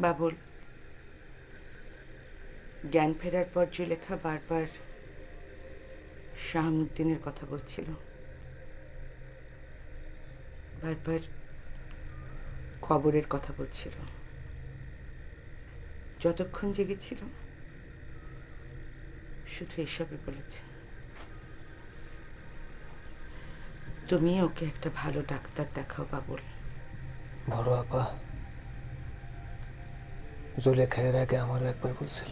বাবুল, জ্ঞান ফেরার পর জুলেখা বারবার শাহামুদ্দিনের কথা বলছিল, বারবার খবরের কথা বলছিল। যতক্ষণ জেগেছিল শুধু এসবই বলেছে। তুমি ওকে একটা ভালো ডাক্তার দেখাও বাবুল। বড় আপা, জুলেখা এর আগে আমারও একবার বলছিল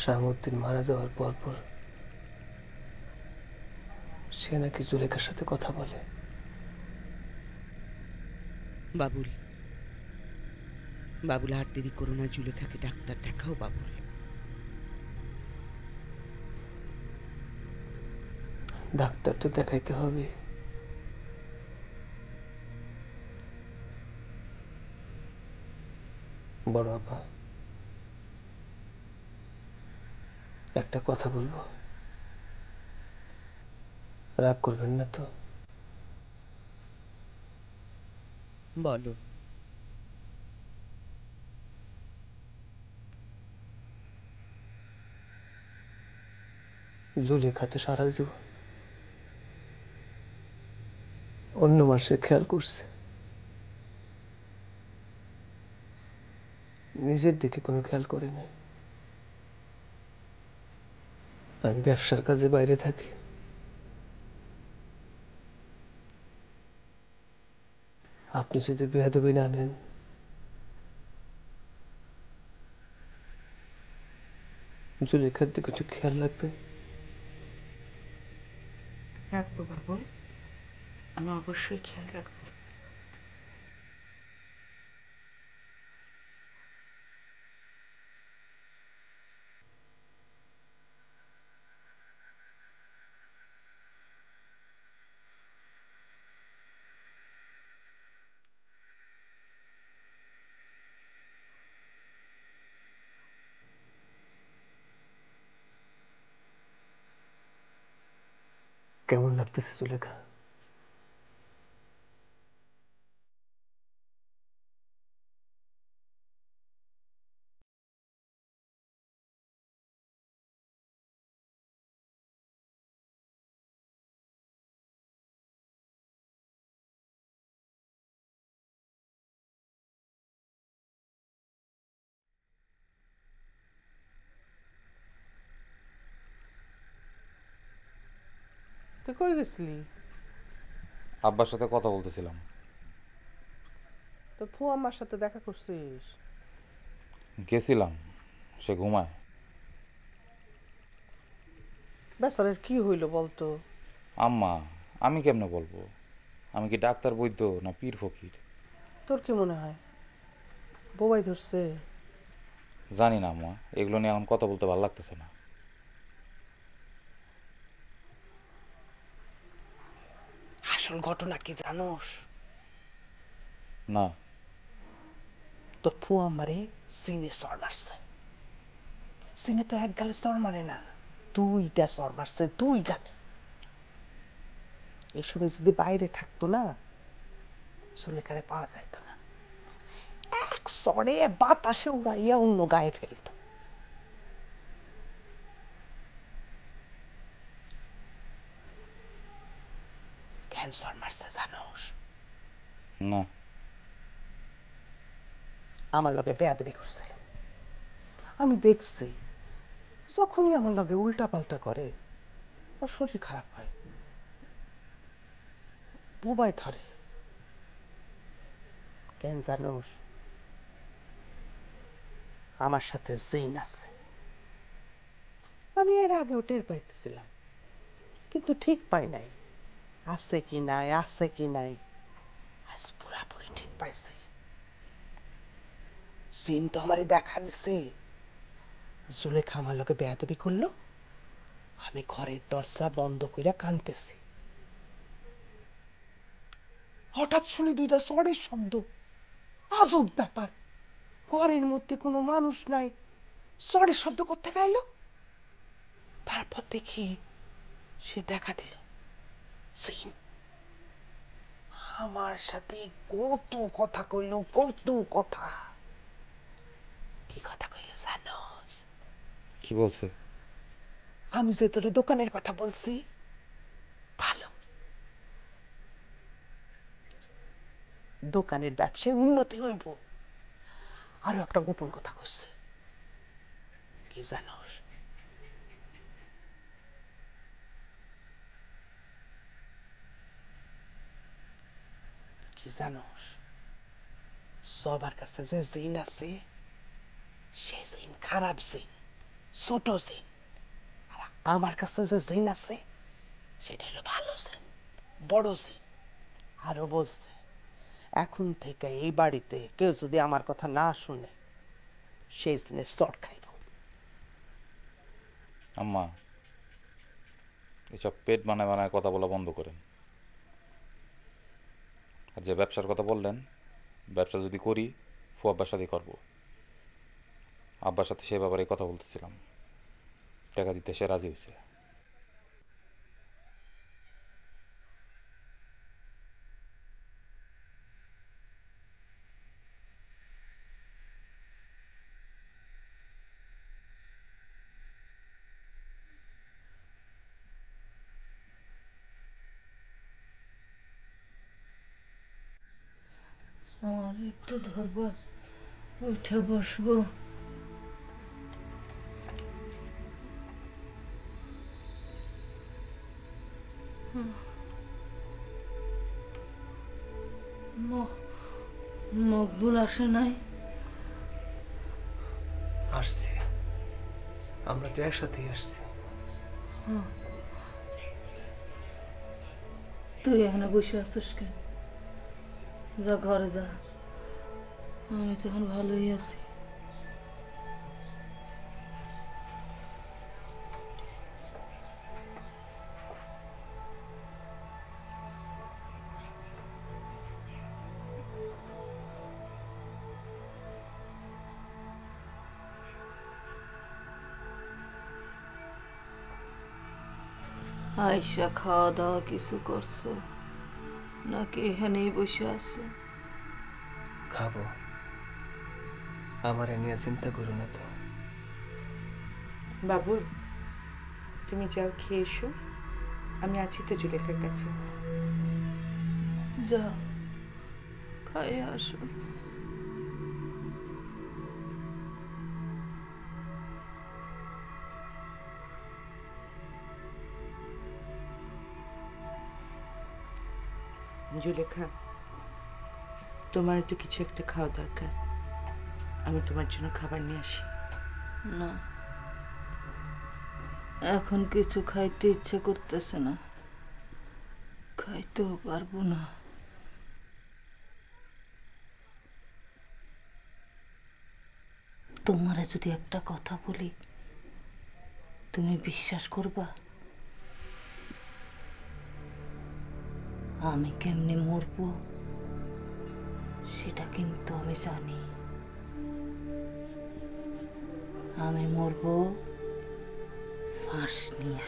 শাহামুদ্দিন মারা যাওয়ার পর সে নাকি জুলেখার সাথে কথা বলে। বাবুল, বাবুল আর দেরি করো না, জুলেখাকে ডাক্তার দেখাও বাবুল। ডাক্তার তো দেখাইতে হবে, বড় আপা। একটা কথা বলবো, রাগ করবেন না তো? বলো। জুলেখা তো সারা জীবন অন্য মানুষের খেয়াল করছে, নিজের দিকে কোনো খেয়াল করে না। আমি ব্যবসার কাজে বাইরে থাকি, আপনি যদি বেয়াদবি না নেন, জুলেখার দিকে একটু খেয়াল রাখবেন। রাখবো বাবুল, আমি অবশ্যই খেয়াল রাখবো। কেমন লাগতেছে জুলেখা? তুই কই গেছিলি? আব্বার সাথে কথা বলতেছিলাম। তো ফুয়াম্মার সাথে দেখা করছিস? গেছিলাম, সে ঘুমায়। বেচারের কি হইল বলতো? আম্মা, আমি কেমনে বলবো? আমি কি ডাক্তার বৈদ্য না পীর ফকির? তোর কি মনে হয় বোবাই ধরছে? জানি না আম্মা, এগুলো নিয়ে এখন কথা বলতে ভালো লাগতেছে না। আসল ঘটনা কি জানোস? না। তোর ফুয়াম্মারে সিনে চর মারছে। সিনে তো এক গালে চর মারে না, দুইটা চর মারছে, দুই গালে। এই সময় যদি বাইরে থাকতো না, সুলেখারে পাওয়া যাইতো না। এক চরে বাতাসে উড়াইয়া অন্য গায়ে ফেলত। কেন চর মারছে জানোস? না। আমার লগে বেয়াদবি করছে। আমি দেখছি যখনই আমার লগে উল্টা পাল্টা করে ওর শরীর খারাপ হয়, বোবায় ধরে। কেন জানোস? আমার সাথে জিন আছে। আমি এর আগেও টের পাইতেছিলাম, কিন্তু ঠিক পাই নাই আছে কি নাই, আছে কি নাই। আজ পুরাপুরি ঠিক পাইছি। জিন তো আমারই দেখা দিছে। জুলেখা আমার লগে বেয়াদবি করলো, আমি ঘরের দরজা বন্ধ কইরা কাঁদতেছি। হঠাৎ শুনি দুইটা চড়ের শব্দ। আজব ব্যাপার, ঘরের মধ্যে কোনো মানুষ নাই, চড়ের শব্দ কোত্থেকে এলো? তারপর দেখি সে দেখা দিল জিন। আমার সাথে কত কথা কইল, কত কথা। কি কথা কইল জানোস? কি বলছে? আমি যে তোর দোকানের কথা বলছি, ভালো দোকানের ব্যবসায় উন্নতি হইব। আরো একটা গোপন কথা কইছে। কি জানোস? কি জানোস? সবার কাছে যে জিন আছে, সে জিন খারাপ জিন, ছোট জিন। আর আমার কাছে যে জিন আছে, সেটা হলো ভালো জিন, বড় জিন। আরো বলছে, এখন থেকে এই বাড়িতে কেউ যদি আমার কথা না শুনে, সেই জিনের চট খাইব। আম্মা, এসব পেট বানায় বানায় কথা বলা বন্ধ করেন। আর যে ব্যবসার কথা বললেন, ব্যবসা যদি করি ফুয়াব্বার সাথে করবো। আব্বার সাথে সে ব্যাপারে কথা বলতেছিলাম, টাকা দিতে সে রাজি হয়েছে। আমার একটু ধরবো, উঠে বসবো। মকবুল আসে নাই? আসছি, আমরা তো একসাথেই আসছি। তুই এখানে বসে আছিস কেন? যা ঘরে যা, আমি তখন ভালোই আছি। আয়সা খাওয়া দাওয়া কিছু করছো নাকি এখানেই বসে আছো? খাবো, আমার নিয়ে চিন্তা করো না তো। বাবুল, তুমি যাও, খেয়ে এসো। আমি আছি তো জুলেখার কাছে। যা খাই আসো। জুলেখা, তোমার তো কিছু একটা খাওয়া দরকার। আমি তোমার জন্য খাবার নিয়ে আসি। না, এখন কিছু খাইতে ইচ্ছে করতেছে না, খাইতেও পারবো না। তোমারে যদি একটা কথা বলি, তুমি বিশ্বাস করবা? আমি কেমনে মরবো সেটা কিন্তু আমি জানি। আমি মরবো ফাঁস নিয়ে,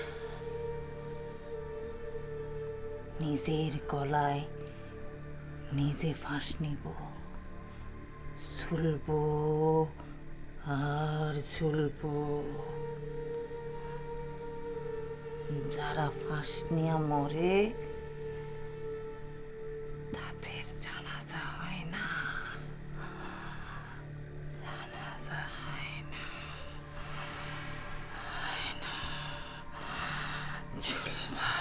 নিজের গলায় নিজে ফাঁস নিব, ঝুলবো আর ঝুলবো। যারা ফাঁস নিয়ে মরে তাদের জানাজা হয় না, জানাজা হয় না, হয় না। ঝুলবা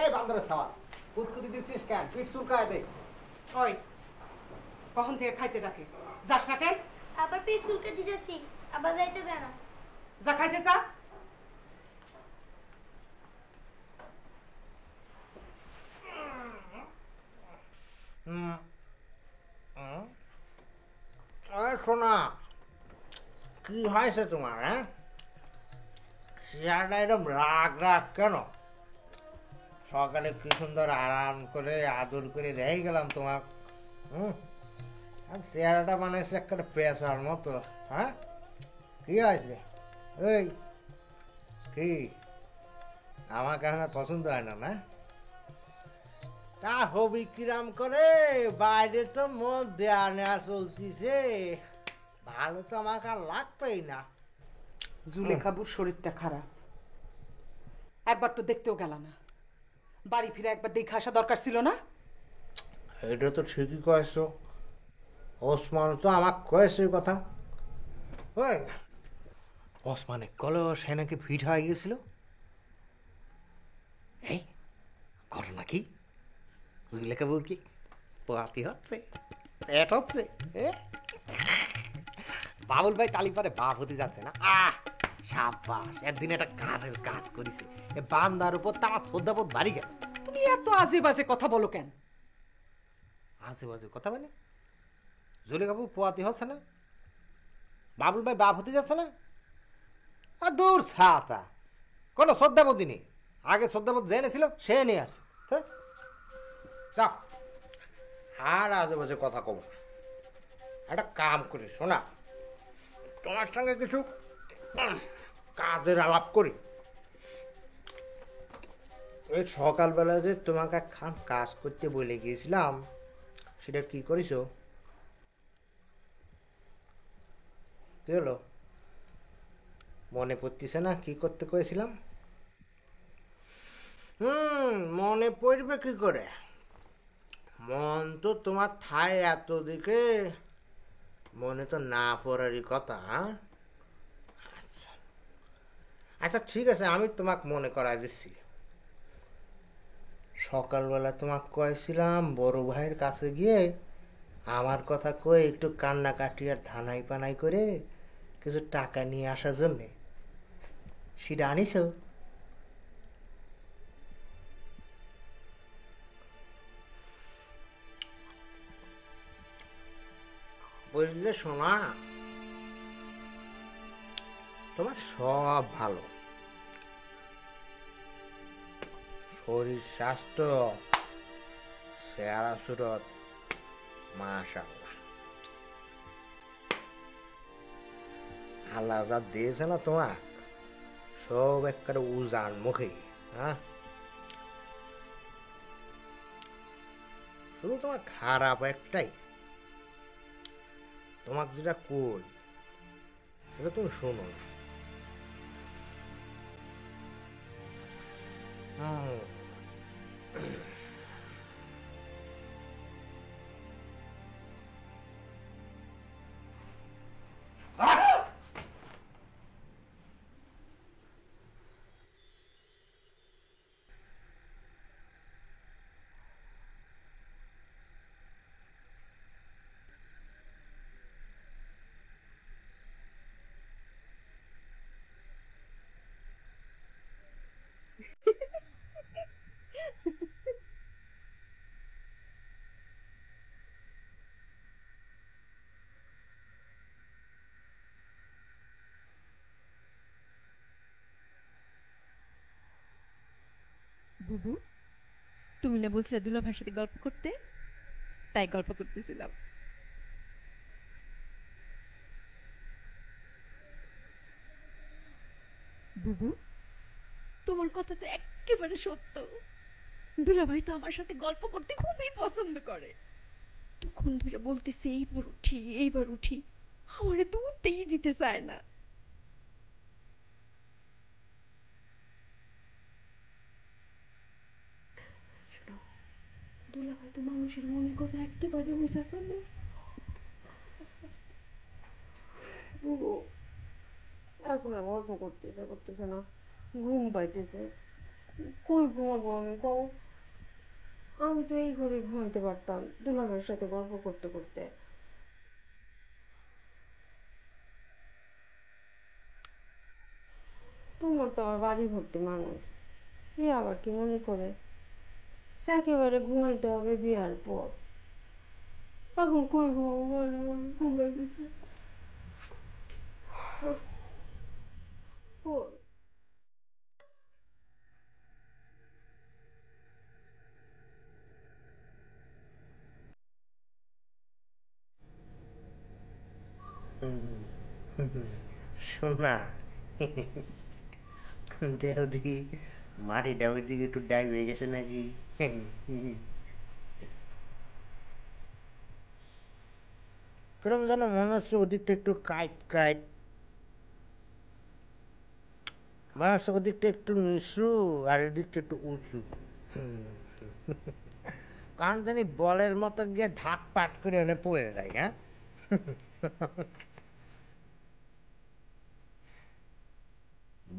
এই বান্দরের ছাওয়া, কুতকুতি দিচ্ছিস কেন? পিঠ চুলকায় দে। ওই কখন থেকে খাইতে ডাকে, যাস না কেন? আবার পেট চুলকে দিতেছি, আবার যাইতে দেয় না। যা খাইতে যা। শোনা, কি হয়েছে তোমার? হ্যাঁ, চেয়ারটা এরকম রাগ রাগ কেন? সকালে কি সুন্দর আরাম করে আদর করে রেখে গেলাম তোমার। আর চেহারাটা বানাইছে একটা পেশার মতো। হ্যাঁ, কি হয়েছে? এই কি আমার কাছে পছন্দ হয় না? না তা হবি কিরাম করে? বাইরে তো মন দেয়া নেওয়া চলতিছে, ভালো তো আমাকে আর লাগবেই না। জুলেখাবুর শরীরটা খারাপ, একবার তো দেখতেও গেল না। বাড়ি ফিরে একবার দেখে আসা দরকার ছিল না? এটা তো ঠিকই কয়েছ, ওসমান তো আমাকে কয়েছে কথা। ওই ওসমানে কল সে নাকি ফিট হয়ে গেছিল। এই ঘটনা কি? জুলেখাবুর কি পোয়াতি হচ্ছে, পেট হচ্ছে? বাবুল ভাই কালীপারে বাপ হতে যাচ্ছে না? সাব্বাস, একদিন একটা কাজের কাজ করেছে। এ বান্দার উপর তার শ্রদ্ধাবোধ বাড়ি গেল। তুমি এত আজে বাজে কথা বলো কেন? আজে বাজে কথা মানে? জুলেখাবু পোয়াতি হচ্ছে না? বাবুল ভাই বাপ হতে যাচ্ছে না? আর দূর ছাতা, কোনো শ্রদ্ধাবোধই নেই। আগে শ্রদ্ধাবোধ জেনেছিল সে নিয়ে আসে। যাও, আর আজে বাজে কথা কব। একটা কাম করি শোনা, তোমার সঙ্গে কিছু কাজের আলাপ করি। এই সকালবেলা যে তোমাকে একখান কাজ করতে বলে গিয়েছিলাম, সেটা কি করিস? কি হলো, মনে পড়তেছে না কি করতে কয়েছিলাম? মনে পড়বে কি করে? মন তো তোমার থায় এত দিকে, মনে তো না পড়ারই কথা। আচ্ছা আচ্ছা, ঠিক আছে, আমি তোমাকে মনে করাই দিচ্ছি। সকালবেলা তোমাকে কয়েছিলাম বড় ভাইয়ের কাছে গিয়ে আমার কথা কয়ে একটু কান্নাকাটি আর ধানাই পানাই করে কিছু টাকা নিয়ে আসার জন্যে। সেটা আনিস? বুঝলে শোনা, তোমার সব ভালো, শরীর স্বাস্থ্য চেহারা সুরত মাশাআল্লাহ। আল্লাহ যা দিয়েছে না তোমার, সব একটা উজান মুখে। হ্যাঁ, শুধু তোমার খারাপ একটাই, তোমাকে যেটা কই সেটা তুমি শোনো না। বুবু, তুমি না বলছিলে দুলা ভাইয়ের সাথে গল্প করতে, তাই গল্প করতেছিলাম। বুবু, তোমার কথা তো একেবারে সত্য। দুলা ভাই তো আমার সাথে গল্প করতে খুবই পছন্দ করে। তখন ধরে বলতেছে এইবার উঠি এইবার উঠি, আমারে তো উঠতেই দিতে চায় না। দুলা ভাই তো মানুষের মনের কথা একেবারে বুঝা পারে। এখন আর গল্প করতেছে না, ঘুম পাইতেছে। কই ঘুমাবো আমি? কও। আমি তো এই ঘরে ঘুমাইতে পারতাম দুলাভাইয়ের সাথে গল্প করতে করতে। তোমার তো আবার বাড়ি ভর্তি মানুষ, এ আবার কি মনে করে একেবারে ঘুমাইতে হবে বিয়ার পর। এখন কই ঘুমাবো বলো, ঘুমাই দিতে কই। শোনা দেহ দেখি মাটিটা ওই দিকে একটু ডাই হয়ে গেছে নাকি? কিরম যেন মনে হচ্ছে ওদিকটা একটু কাইট কাইট, মনে হচ্ছে ওদিকটা একটু নিচু আর এদিকটা একটু উঁচু। কারণ জানি বলের মতো গিয়ে ধাক পাট করে ওখানে পড়ে যায়। হ্যাঁ,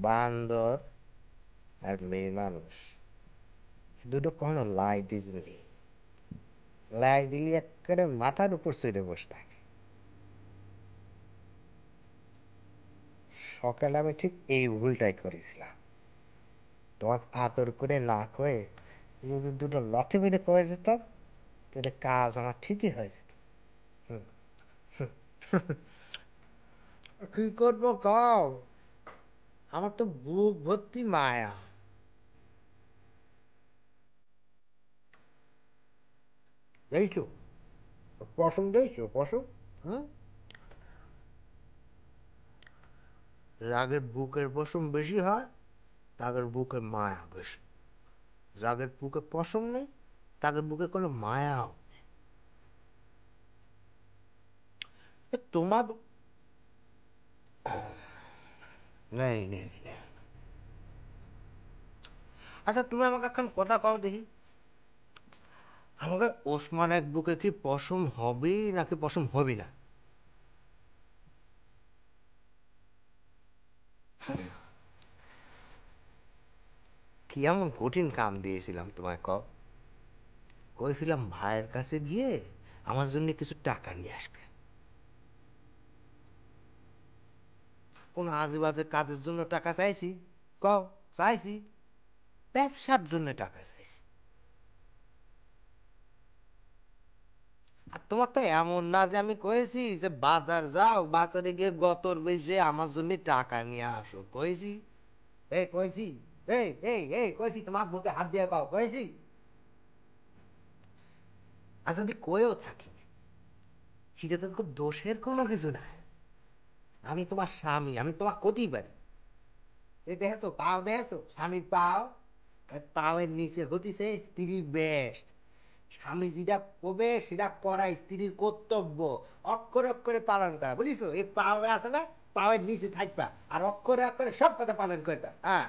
বান্দর আর মেয়ে মানুষ দুটো কখনো লাই দিদি, লাই দিলে একেবারে মাথার উপর চড়ে বসে থাকে। সকালে আমি ঠিক এই ভুলটাই করেছিলাম, তোমার আদর করে না কয়ে যদি দুটো লথে মেরে কয়ে যেতাম তাহলে কাজ আমার ঠিকই হয়ে যেত। কি করবো কও, আমার তো বুক ভর্তি মায়া। দেখছো পশম, দেখছো পশম? যাদের বুকের পশম বেশি হয় তাদের বুকে মায়া বেশি, যাদের বুকে পশম নেই তাদের বুকে কোনো মায়াও নেই। তোমার নেই নেই নেই। আচ্ছা তুমি আমাকে এখন কথা কও দেখি, আমাকে ওসমানের বুকে কি পশম হবে নাকি পশম হবে না? কি এমন কঠিন কাম দিয়েছিলাম তোমায় কও? কইছিলাম ভাইয়ের কাছে গিয়ে আমার জন্য কিছু টাকা নিয়ে আসবে। কোন আজেবাজে কাজের জন্য টাকা চাইছি? কও চাইছি? ব্যবসার জন্য টাকা চাইছি। আর তোমার তো এমন না যে আমি কয়েছি যে বাজার যাও, বাজারে গিয়ে গতর বেজে আমার জন্য টাকা নিয়ে আসো, কয়েছি? এই কয়েছি? এই এই এই কয়েছি? তোমার বুকে হাত দিয়ে কও কয়েছি? আর যদি কয়েও থাকি সেটা তো দোষের কোনো কিছু নাই। আমি তোমার স্বামী, আমি তোমার ক্ষতি পারি। এই দেখেছো পাও, দেখেছো স্বামীর পাও, পাওয়ের নিচে হতিছে স্ত্রীর বেস্ট। স্বামী যেটা করবে সেটা করা স্ত্রীর কর্তব্য, অক্ষরে অক্ষরে পালন করা, বুঝিস? এই পাওয়ে আছে না, পাওয়ের নিচে থাকবা আর অক্ষরে অক্ষরে সব কথা পালন করবা। হ্যাঁ।